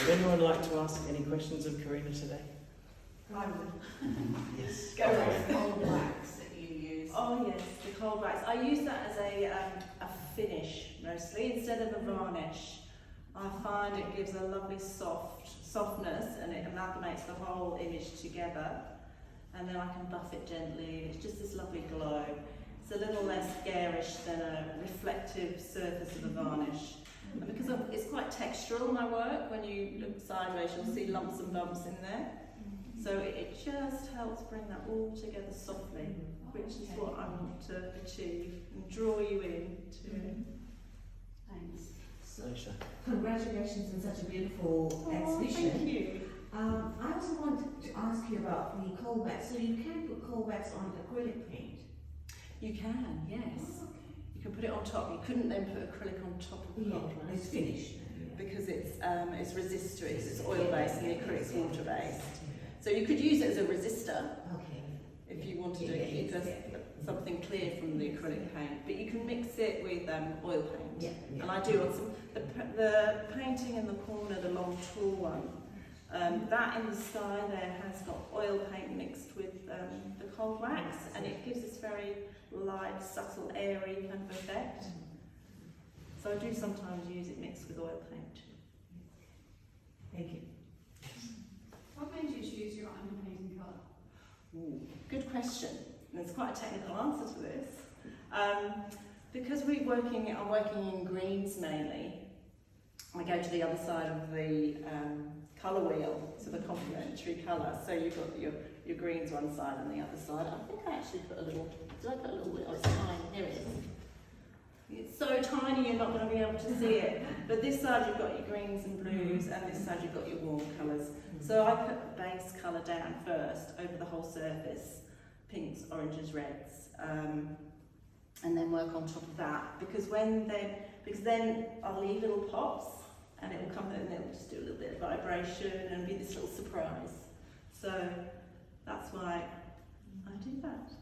Would anyone like to ask any questions of Karina today? I would. Yes. Go with cold wax that you use. Oh yes, the cold wax. I use that as a finish mostly instead of a varnish. I find it gives a lovely softness and it amalgamates the whole image together. And then I can buff it gently. It's just this lovely glow. It's a little less garish than a reflective surface of a varnish. And because it's quite textural, my work, when you look sideways you'll see lumps and bumps in there. So it just helps bring that all together softly, which is what I want to achieve and draw you in to it. Thanks. Pleasure. Congratulations on such a beautiful exhibition. Thank you. I also wanted to ask you about the cold wax. So you can put cold wax on acrylic paint? You can, yes. Oh, okay. You can put it on top. You couldn't then put acrylic on top of the cold wax. It's finished. Because it's resistor, it's oil based and the acrylic's water based. So you could use it as a resistor Okay. if you wanted to keep something clear from the acrylic paint, but you can mix it with oil paint. Yeah. And I do on some, the painting in the corner, the long tall one, that in the sky there has got oil paint mixed with the cold wax, and it gives this very light, subtle, airy kind of effect. So I do sometimes use it mixed with oil paint. Thank you. What made you choose your underpainting colour? Ooh, good question. And there's quite a technical answer to this. Because I'm working in greens mainly, I go to the other side of the colour wheel, so the complementary colour. So you've got your greens one side and the other side. I think I actually put a little, did I put a little bit? Oh, it's tiny, here it is. It's so tiny you're not going to be able to see it. But this side you've got your greens and blues, and this side you've got your warm colours. So I put the base colour down first over the whole surface, pinks, oranges, reds, and then work on top of that. Because then I'll leave little pops, and it will come in and it'll just do a little bit of vibration and be this little surprise. So that's why I do that.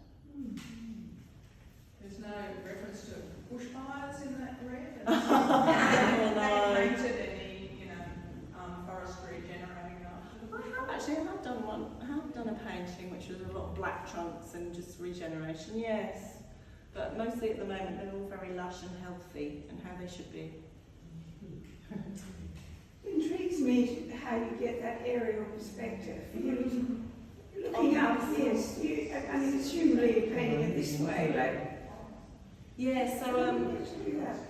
There's no reference to bushfires in that red? Oh, no. Have you painted any, forestry generating art? Actually, I have done a painting which was a lot of black trunks and just regeneration, yes. But mostly at the moment they're all very lush and healthy and how they should be. It intrigues me how you get that aerial perspective. You're looking up, yes. Assumably you're painting it this way, like. Yeah, so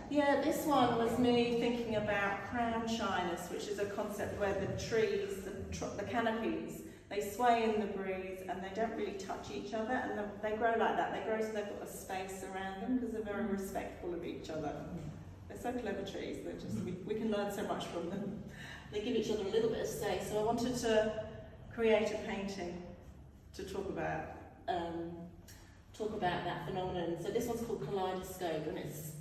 yeah, this one was me thinking about crown shyness, which is a concept where the trees, the canopies, they sway in the breeze and they don't really touch each other, and they grow like that. They grow so they've got a space around them because they're very respectful of each other. They're so clever trees. They're just we can learn so much from them. They give each other a little bit of space. So I wanted to create a painting to talk about that phenomenon. So this one's called Kaleidoscope, and it's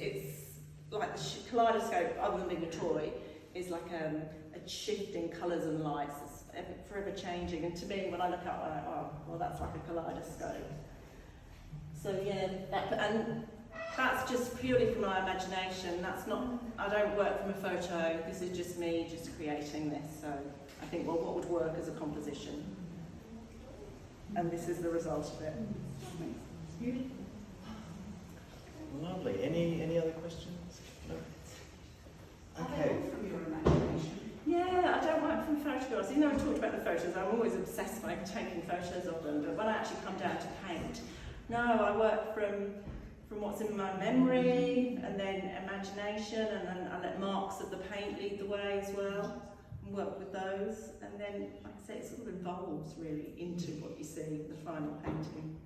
like the kaleidoscope, other than being a toy, is like a shift in colours and lights. It's forever changing, and to me, when I look at it, I'm like, oh, well, that's like a kaleidoscope. So yeah, and that's just purely from my imagination. That's not, I don't work from a photo. This is just me just creating this. So I think, well, what would work as a composition? And this is the result of it. Lovely. Any other questions? No? Okay. From your imagination. Yeah, I don't work from photographs. Even though I talked about the photos, I'm always obsessed by taking photos of them. But when I actually come down to paint, no, I work from what's in my memory, and then imagination, and then I let marks of the paint lead the way as well, and work with those. And then, like I say, it sort of evolves really into what you see, the final painting.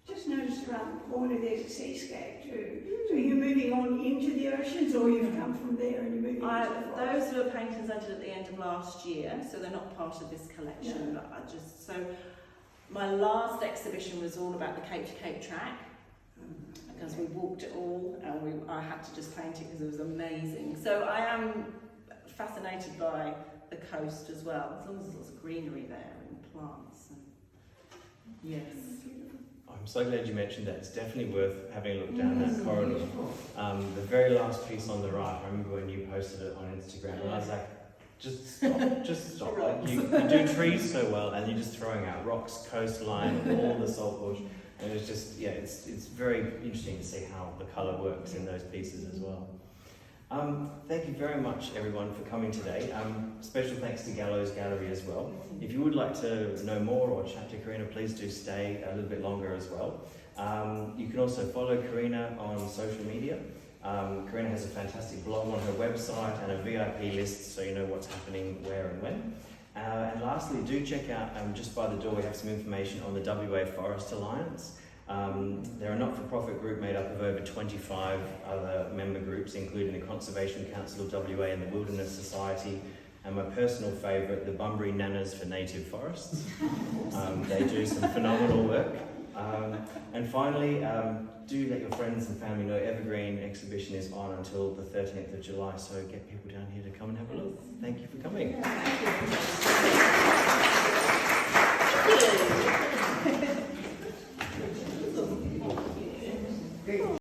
Just noticed around the corner there's a seascape too. So you're moving on into the oceans, or you've come from there and you're moving into the forest? Those were paintings I did at the end of last year, so they're not part of this collection. Yeah. But my last exhibition was all about the Cape to Cape track, because we walked it all, and I had to just paint it because it was amazing. So I am fascinated by the coast as well, as long as there's lots of greenery there and plants. And yes. I'm so glad you mentioned that. It's definitely worth having a look down that corridor. Beautiful. The very last piece on the right, I remember when you posted it on Instagram, and I was like, just stop, just stop. Like, you do trees so well, and you're just throwing out rocks, coastline, all the salt bush, and it's just, yeah, it's very interesting to see how the colour works in those pieces as well. Thank you very much, everyone, for coming today. Special thanks to Gallows Gallery as well. If you would like to know more or chat to Karina, please do stay a little bit longer as well. You can also follow Karina on social media. Karina has a fantastic blog on her website and a VIP list, so you know what's happening where and when. And lastly, do check out, just by the door, we have some information on the WA Forest Alliance. They're a not-for-profit group made up of over 25 other member groups, including the Conservation Council of WA and the Wilderness Society, and my personal favourite, the Bunbury Nanas for Native Forests. They do some phenomenal work. And finally, do let your friends and family know Evergreen exhibition is on until the 13th of July, so get people down here to come and have a look. Thank you for coming.